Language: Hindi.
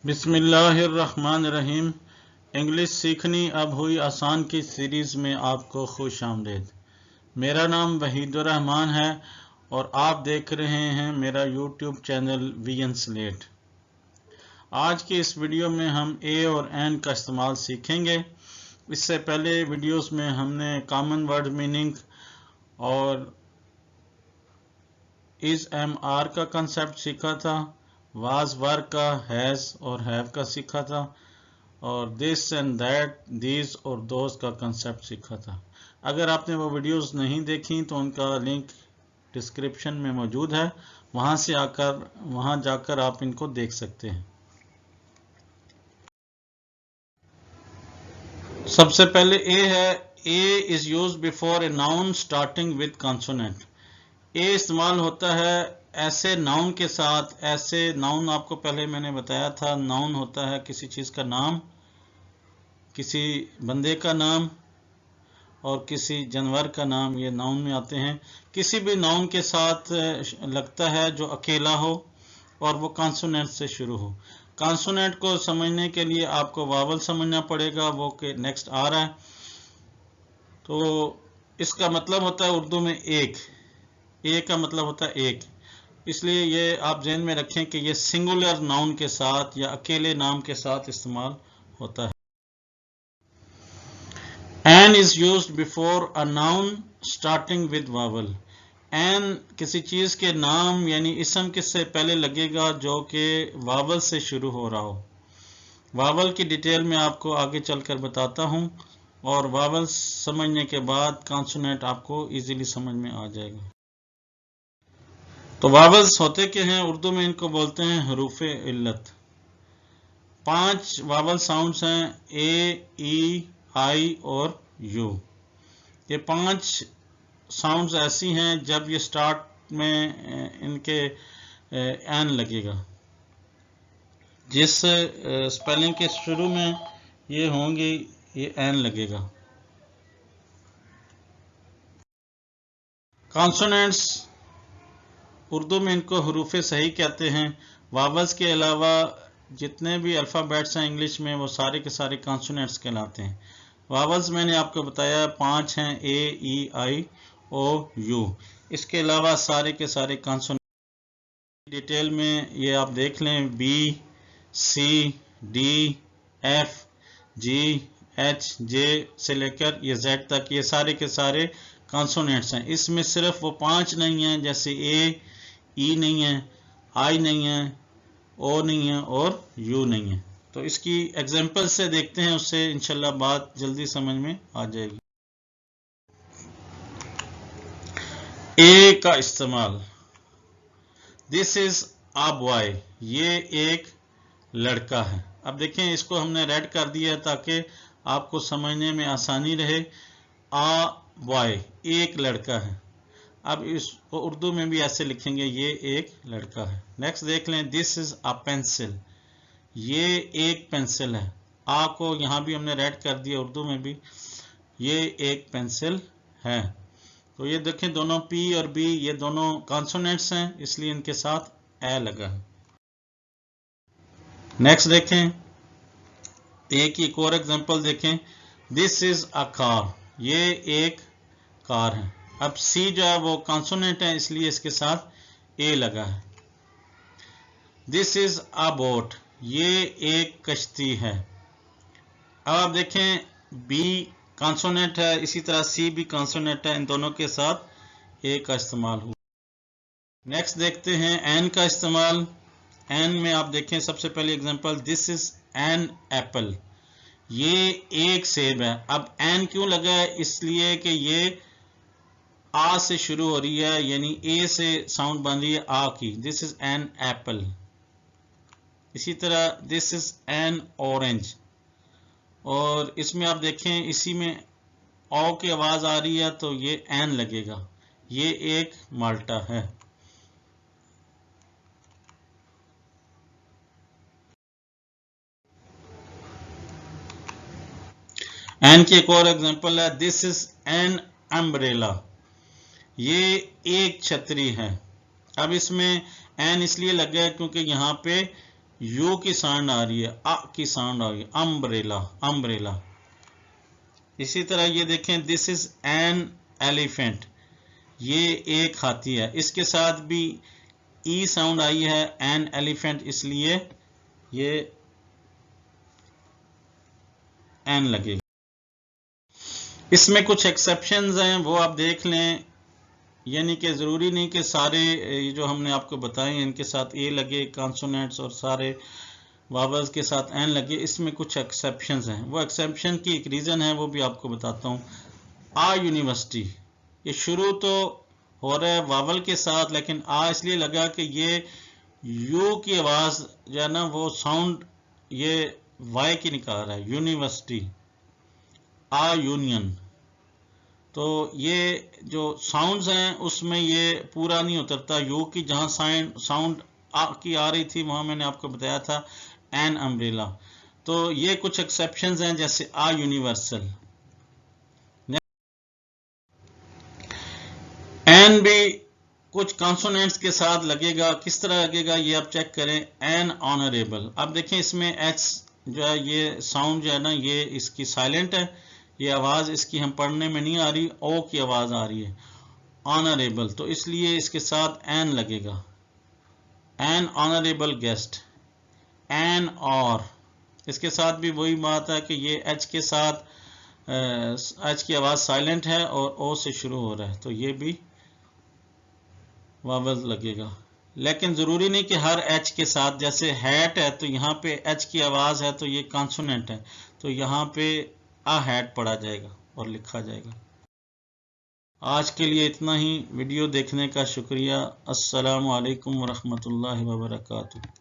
बिस्मिल्लाहिर्रहमानिर्रहीम। इंग्लिश सीखनी अब हुई आसान की सीरीज़ में आपको खुश आमदीद। मेरा नाम वहीदुर रहमान है और आप देख रहे हैं मेरा यूट्यूब चैनल वीएन स्लेट। आज की इस वीडियो में हम ए और एन का इस्तेमाल सीखेंगे। इससे पहले वीडियोस में हमने कॉमन वर्ड मीनिंग और इज एम आर का कंसेप्ट सीखा था, वाज वर का, हैज़ और हैव का सीखा था और दिस एंड दैट, दीज और दोज का कंसेप्ट सीखा था। अगर आपने वो वीडियोस नहीं देखी तो उनका लिंक डिस्क्रिप्शन में मौजूद है, वहां जाकर आप इनको देख सकते हैं। सबसे पहले ए है, a is used before a noun starting with consonant. A इस्तेमाल होता है ऐसे नाउन के साथ। ऐसे नाउन आपको पहले मैंने बताया था, नाउन होता है किसी चीज का नाम, किसी बंदे का नाम और किसी जानवर का नाम, ये नाउन में आते हैं। किसी भी नाउन के साथ लगता है जो अकेला हो और वो कॉन्सोनेंट से शुरू हो। कॉन्सोनेंट को समझने के लिए आपको वावल समझना पड़ेगा, वो के नेक्स्ट आ रहा है। तो इसका मतलब होता है उर्दू में एक। ए का मतलब होता है एक, इसलिए ये आप ध्यान में रखें कि ये सिंगुलर नाउन के साथ या अकेले नाम के साथ इस्तेमाल होता है। An is used before a noun starting with vowel. An किसी चीज के नाम यानी इसम किससे पहले लगेगा जो कि वावल से शुरू हो रहा हो। वावल की डिटेल में आपको आगे चलकर बताता हूं और वावल समझने के बाद कॉन्सोनेंट आपको इजीली समझ में आ जाएगा। तो वावल्स होते क्या हैं? उर्दू में इनको बोलते हैं हरूफ इल्लत। 5 वावल साउंड्स हैं, ए, ई, आई और यू। ये 5 साउंड्स ऐसी हैं जब ये स्टार्ट में इनके एन लगेगा। जिस स्पेलिंग के शुरू में ये होंगी ये एन लगेगा। कॉन्सोनेंट्स उर्दू में इनको हरूफ सही कहते हैं। वावल्स के अलावा जितने भी अल्फ़ाबेट्स हैं इंग्लिश में वो सारे के सारे कॉन्सोनेंट्स कहलाते हैं। वावल्स मैंने आपको बताया 5 हैं, ए, ई, आई, ओ, यू। इसके अलावा सारे के सारे कॉन्सोनेंट डिटेल में ये आप देख लें, बी, सी, डी, एफ, जी, एच, जे से लेकर ये जेड तक, ये सारे के सारे कॉन्सोनेंट्स हैं। इसमें सिर्फ वो 5 नहीं हैं, जैसे ए, ई नहीं है, आई नहीं है, ओ नहीं है और यू नहीं है। तो इसकी एग्जांपल से देखते हैं, उससे इंशाल्लाह बात जल्दी समझ में आ जाएगी। ए का इस्तेमाल, दिस इज आ बॉय, ये एक लड़का है। अब देखें, इसको हमने रेड कर दिया ताकि आपको समझने में आसानी रहे। आ बॉय, एक लड़का है। अब इसको उर्दू में भी ऐसे लिखेंगे, ये एक लड़का है। नेक्स्ट देख लें, दिस इज अ पेंसिल, ये एक पेंसिल है। आ को यहां भी हमने रेड कर दिया, उर्दू में भी, ये एक पेंसिल है। तो ये देखें, दोनों पी और बी ये दोनों कॉन्सोनेंट्स हैं, इसलिए इनके साथ ए लगा है। नेक्स्ट देखें, एक ही एक और एग्जांपल देखें, दिस इज अ कार, ये एक कार है। अब सी जो है वो कॉन्सोनेंट है, इसलिए इसके साथ ए लगा है। दिस इज अ बोट, ये एक कश्ती है। अब आप देखें, बी कॉन्सोनेंट है, इसी तरह सी भी कॉन्सोनेंट है, इन दोनों के साथ ए का इस्तेमाल हुआ। नेक्स्ट देखते हैं एन का इस्तेमाल। एन में आप देखें, सबसे पहले example, this is an apple, ये एक सेब है। अब एन क्यों लगा है? इसलिए कि ये आ से शुरू हो रही है, यानी ए से साउंड बन रही है आ की। This is an apple. इसी तरह दिस इज एन ऑरेंज, और इसमें आप देखें इसी में ओ की आवाज आ रही है तो ये एन लगेगा, ये एक माल्टा है। एन की एक और एग्जांपल है, दिस इज एन अम्ब्रेला, ये एक छतरी है। अब इसमें एन इसलिए लग गया क्योंकि यहाँ पे यू की साउंड आ रही है, अ की साउंड आ रही है, अम्ब्रेला, अम्ब्रेला। इसी तरह ये देखें, दिस इज एन एलिफेंट, ये एक हाथी है, इसके साथ भी ई साउंड आई है, एन एलिफेंट, इसलिए ये एन लगेगा। इसमें कुछ एक्सेप्शंस हैं, वो आप देख लें, यानी कि ज़रूरी नहीं कि सारे ये जो हमने आपको बताए इनके साथ ए लगे कॉन्सोनेंट्स और सारे वावल्स के साथ एन लगे। इसमें कुछ एक्सेप्शंस हैं, वो एक्सेप्शन की एक रीज़न है, वो भी आपको बताता हूँ। आ यूनिवर्सिटी, ये शुरू तो हो रहा है वावल के साथ, लेकिन आ इसलिए लगा कि ये यू की आवाज़ जो है ना वो साउंड ये वाई की निकाल रहा है, यूनिवर्सिटी, आ यूनियन। तो ये जो साउंड्स हैं उसमें ये पूरा नहीं उतरता, यू की जहाँ साउंड आ की आ रही थी वहाँ मैंने आपको बताया था एन अम्ब्रेला। तो ये कुछ एक्सेप्शंस हैं, जैसे आ यूनिवर्सल। एन भी कुछ कॉन्सोनेंट्स के साथ लगेगा, किस तरह लगेगा ये आप चेक करें। एन ऑनरेबल, अब देखें इसमें एच जो है ये साउंड जो है ना ये इसकी साइलेंट है, ये आवाज़ इसकी हम पढ़ने में नहीं आ रही, ओ की आवाज़ आ रही है, ऑनरेबल, तो इसलिए इसके साथ एन लगेगा। एन ऑनरेबल गेस्ट, एन और, इसके साथ भी वही बात है कि ये एच के साथ एच की आवाज़ साइलेंट है और ओ से शुरू हो रहा है, तो ये भी वावल लगेगा। लेकिन ज़रूरी नहीं कि हर एच के साथ, जैसे हैट है तो यहाँ पे एच की आवाज़ है तो ये कॉन्सोनेंट है, तो यहाँ पे आ हैट पढ़ा जाएगा और लिखा जाएगा। आज के लिए इतना ही, वीडियो देखने का शुक्रिया। अस्सलामु अलैकुम वरहमतुल्लाहि वबरकातुहू।